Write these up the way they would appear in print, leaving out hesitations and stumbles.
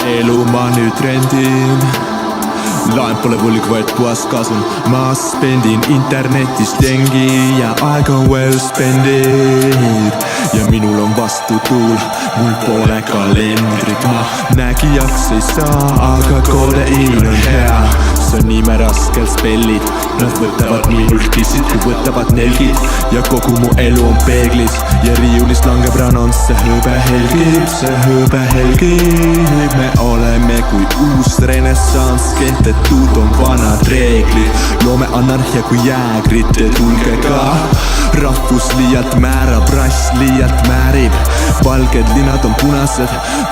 Elu ma nüüd rendin, laen pole võlg, vaid puhas kasum. Ma spendin internetis tengi ja aeg on well spendid. Ja minul on vastu tuul, mul pole kalendrit. Ma nägijaks ei saa, aga kodein on hea. See on nime raskel spellid, nad võtavad nii hulkisid kui võtavad nelgid. Ja kogu mu elu on peeglis ja riiulist langeb ranons. See hõbe helgib, see hõbe helgib. Me oleme kui uus renessanss, kehtetud on vanad reeglid. Loome anarhia kui jäägrid, tulge ka. Rahvus liialt määrab, rass liialt määrib. Valged linad on punased,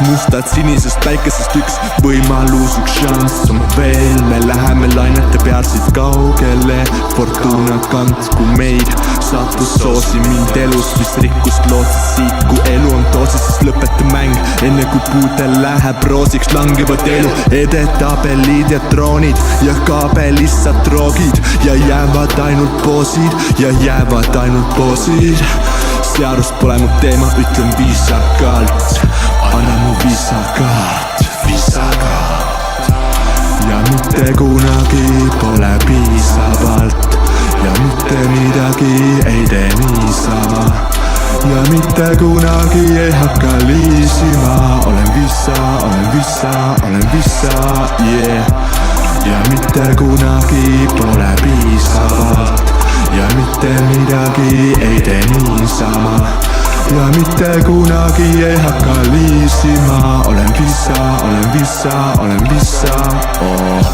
mustad sinisest päikesest. Üks võimalus, üks šanss on veel. Me läheme lainete peal siit kaugele. Fortuna kandku meid, saatus soosi mind elus. Mis rikkust lootsid siit, kui elu on toosis, siis lõpeta mäng. Enne kui puudel läheb roosiks, langevad elu. Edetabelid ja troonid ja kaabelissad droogid. Ja jäävad ainult poosid ja jäävad ainult poosid. Seadus pole mu teema, ütlen viisakalt. Anna mu viisakaart, viisakaart. Ja mitte kunagi pole piisavalt. Ja mitte midagi ei tee niisama. Ja mitte kunagi ei hakka liisima. Olen visa, olen visa, olen visa, yeah. Ja mitte kunagi pole piisavalt. Ja mitte midagi ei tee niisama. Ja mitte kunagi ei hakka liisima. Olen visa, olen visa, olen visa, oh.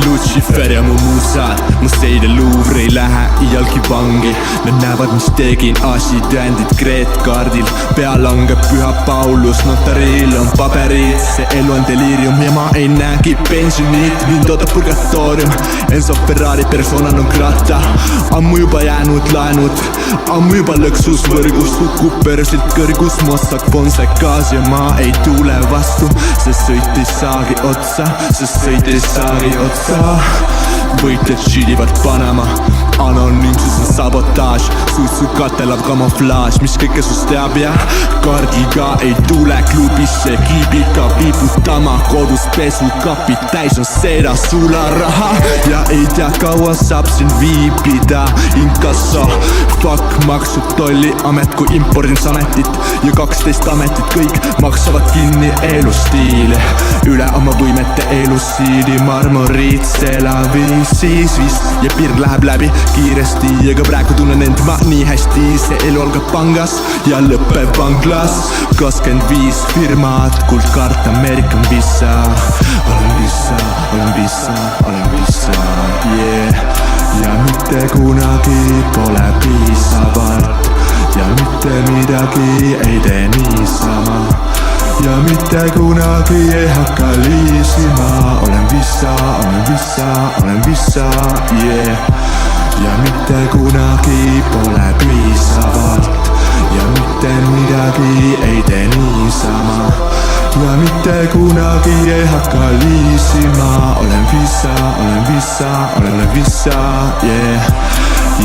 Lucifer ja mu musad, mu seide Louvre ei lähe iialgi vangi. Nad näevad, mis tegin, asitõendid kreetkaardil. Pea langeb püha Paulus, notaril on paberid. See elu on deliirium ja ma ei näegi pensionit. Mind ootab purgatoorium, Enzo Ferrari persona non grata. Ammu juba jäänud laenud, ammu juba lõksus võrgus. Hukub börsilt kõrgus, Mossack Fonseca's ja ma ei tule vastu. See sõit ei saagi otsa, see sõit ei saagi otsa. Võitled šidivad Panama, anonüümsus on sabotaaž. Suitsu katelav kamuflaaž, mis kõike sust teab ja kaardiga ei tule klubisse kiibiga viibutama. Kodus pesukapid täis on seda sularaha ja ei tea kaua saab siin viibida. Inkasso, fuck maksud tolliamet kui impordinsametit ja 12 ametit, kõik maksavad kinni elustiili. Üle oma võimete elusiidi marmoriit, selaviis, siis vist ja pirn läheb läbi kiiresti, aga praegu tunnen end ma nii hästi. See elu algab pangas ja lõpeb vanglas. 25 firmat, kuldkaart, Ameerikan visa. Olen visa, olen visa, olen visa, yeah. Ja mitte kunagi pole piisavalt ja mitte midagi ei tee niisama. Ja mitte kunagi ei hakka liisima. Olen visa, olen visa, olen visa, yeah. Ja mitte kunagi pole piisavalt ja mitte midagi ei tee niisama. Ja mitte kunagi ei hakka liisima. Olen visa, olen visa, olen visa, yeah.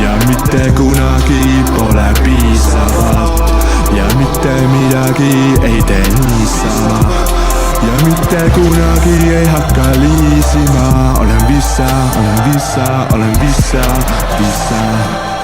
Ja mitte kunagi pole piisavalt ja mitte midagi ei tee niisama. Ja mitte kunagi ei hakka liisima. Olen visa, olen visa, olen visa, visa.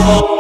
Oh,